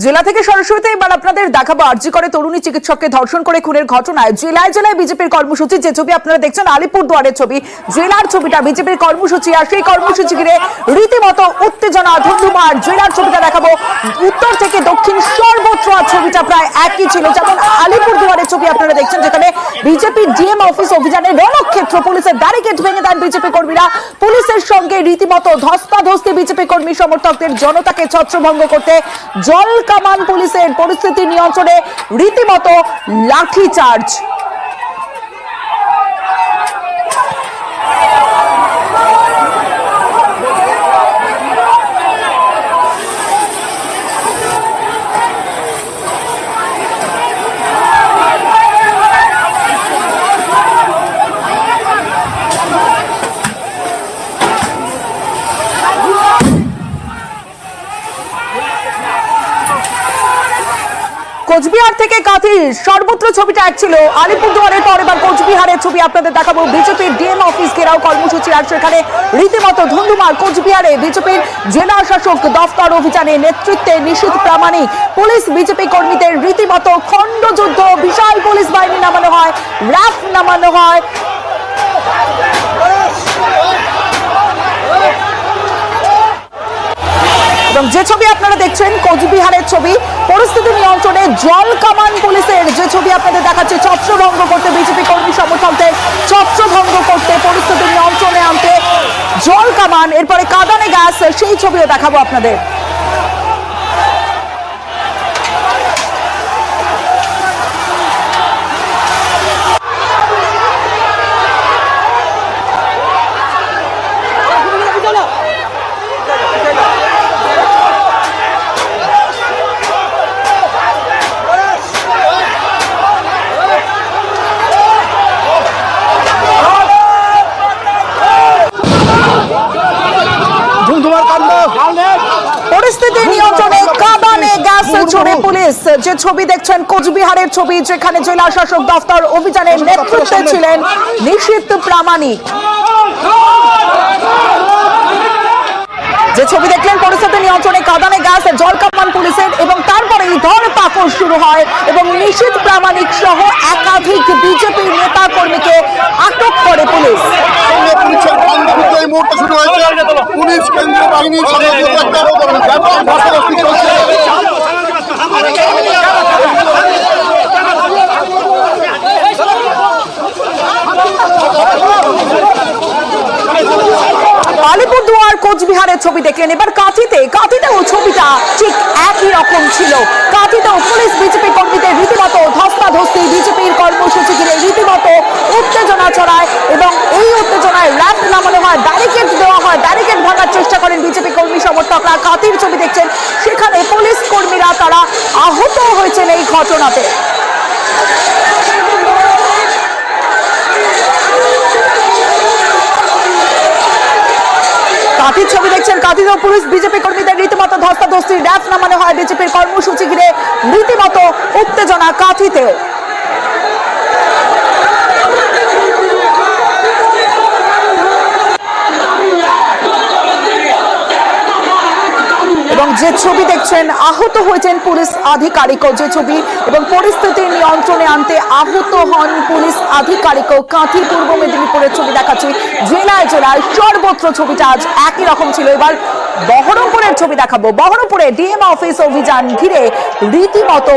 জেলা থেকে সরাসরি এবার আপনাদের দেখাবো আরজি করে তরুণী চিকিৎসককে ধর্ষণ করে খুনের ঘটনায় জেলায় জেলায় বিজেপির কর্মসূচি। যে ছবি আপনারা দেখছেন আলিপুরদুয়ারের ছবি, জেলার ছবিটা বিজেপির কর্মসূচি। আর সেই কর্মসূচি ঘিরে রীতিমতো উত্তেজনা ধুমধুমার। জেলার ছবিটা দেখাবো, উত্তর থেকে দক্ষিণ সর্বত্র ছবিটা প্রায় একই ছিল। যেমন আলিপুরদুয়ারের ছবি আপনারা দেখছেন, যেখানে বিজেপি ডিএম অফিস অভিযানে রণক্ষেত্র, পুলিশের ব্যারিকেড ভেঙে দেন বিজেপি কর্মীরা। পুলিশের সঙ্গে রীতিমতো ধস্তাধস্তি বিজেপি কর্মী সমর্থকদের, জনতাকে ছত্রভঙ্গ করতে জল কামান পুলিশের, পরিস্থিতি নিয়ন্ত্রণে রীতিমতো লাঠিচার্জ। কোচবিহার থেকে কাঁথি সর্বত্র ছবিটা এক ছিল। আলিপুরদুয়ারের পর এবার কোচবিহারের ছবি আপনাদের দেখাবো। বিজেপির ডিএম অফিস ঘেরাও কর্মসূচি, আর সেখানে রীতিমতো ধুন্ধুমার। কোচবিহারে বিজেপির জেলা শাসক দফতর অভিযানে নেতৃত্বে নিশীথ প্রামাণিক, পুলিশ বিজেপি কর্মীদের রীতিমতো খণ্ডযুদ্ধ। বিশাল পুলিশ বাহিনী নামানো হয়, র্যাফ নামানো হয়। এবং যে ছবি আপনারা দেখছেন কোচবিহারের ছবি, পরিস্থিতি নিয়ন্ত্রণে জল কামান পুলিশের যে ছবি আপনাদের দেখাচ্ছে, ছত্রভঙ্গ করতে বিজেপি কর্মী সমর্থকদের, ছত্রভঙ্গ করতে, পরিস্থিতি নিয়ন্ত্রণে আনতে জল কামান, এরপরে কাঁদানে গ্যাস, সেই ছবিও দেখাবো আপনাদের। পরিস্থিতি নিয়ন্ত্রণে কাঁদানে গ্যাস ছড়ে পুলিশ। যে ছবি দেখছেন কোচবিহারের ছবি, যেখানে জেলা শাসক দফতর অভিযানের নেতৃত্বে ছিলেন নিশীথ প্রামাণিক। যে ছবি দেখলেন, পরিস্থিতি নিয়ন্ত্রণে কাঁদানে গ্যাস, জল কামান পুলিশের, এবং তারপরেই ধরপাকড় শুরু হয় এবং নিশীথ প্রামাণিক সহ একাধিক বিজেপি নেতা কর্মীকে আটক করে পুলিশ। পুলিশ কেন্দ্রীয় বাহিনী আলিপুরদুয়ার কোচবিহারের ছবি দেখলেন। এবার কাঁথিতেও ছবিটা ঠিক একই রকম ছিল। কাঁথিতেও পুলিশ বিজেপি কর্মীদের রীতিমতো ধস্তাধস্তি, বিজেপির কর্মসূচি ঘিরে রীতিমতো উত্তেজনা ছড়ায় এবং এই উত্তেজনায় র্যাফ নামানো হয়, ব্যারিকেড দেওয়া হয়, ব্যারিকেড ভাঙার চেষ্টা করেন বিজেপি কর্মী সমর্থকরা। কাঁথির ছবি দেখছেন, সেখানে পুলিশ কর্মীরা তারা আহত হয়েছেন এই ঘটনাতে। কাঁথির ছবি দেখছেন, কাঁথিতেও পুলিশ বিজেপি কর্মীদের রীতিমতো ধস্তাধস্তি, র্যাফ নামানো হয়, বিজেপির কর্মসূচি ঘিরে রীতিমতো উত্তেজনা কাঁথিতেও। এবং যে ছবি দেখছেন, আহত হয়েছেন পুলিশ আধিকারিকও। যে ছবি এবং পরিস্থিতি নিয়ন্ত্রণে আনতে আহত হন পুলিশ আধিকারিকও। কাঁথি পূর্ব মেদিনীপুরের ছবি দেখাচ্ছি। জেলায় জেলায় সর্বত্র ছবিটা আজ একই রকম ছিল। এবার বহরমপুরের ছবি দেখাবো। বহরমপুরে ডিএম অফিস অভিযান ঘিরে রীতিমতো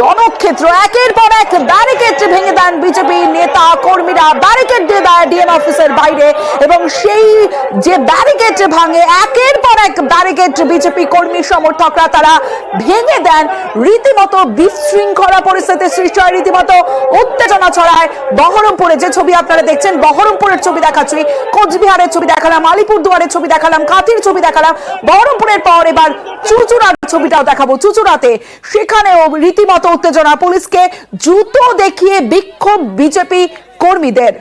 রণক্ষেত্র। একের পর এক ব্যারিকেড ভেঙে দেন বিজেপি নেতা কর্মীরা, ব্যারিকেড দিয়ে দেয় ডিএম অফিসের বাইরে, এবং সেই যে ব্যারিকেড ভাঙে, একের পর এক ব্যারিকেড বিজেপি কর্মী সমর্থকরা তারা ভেঙে দেন। রীতিমতো বিশৃঙ্খলা পরিস্থিতি সৃষ্টি হয়, রীতিমতো উত্তেজনা ছড়ায় বহরমপুরে। যে ছবি আপনারা দেখছেন, বহরমপুরের ছবি দেখাচ্ছি। কোচবিহারের ছবি দেখালাম, আলিপুরদুয়ারের ছবি দেখালাম, কাঁথির ছবি দেখালাম। বহরমপুরের পর এবার চুচুড়ার ছবিটাও দেখাবো। চুচুড়াতে সেখানেও রীতিমতো উত্তেজনা, পুলিশকে জুতো দেখিয়ে বিক্ষোভ বিজেপি কর্মীদের।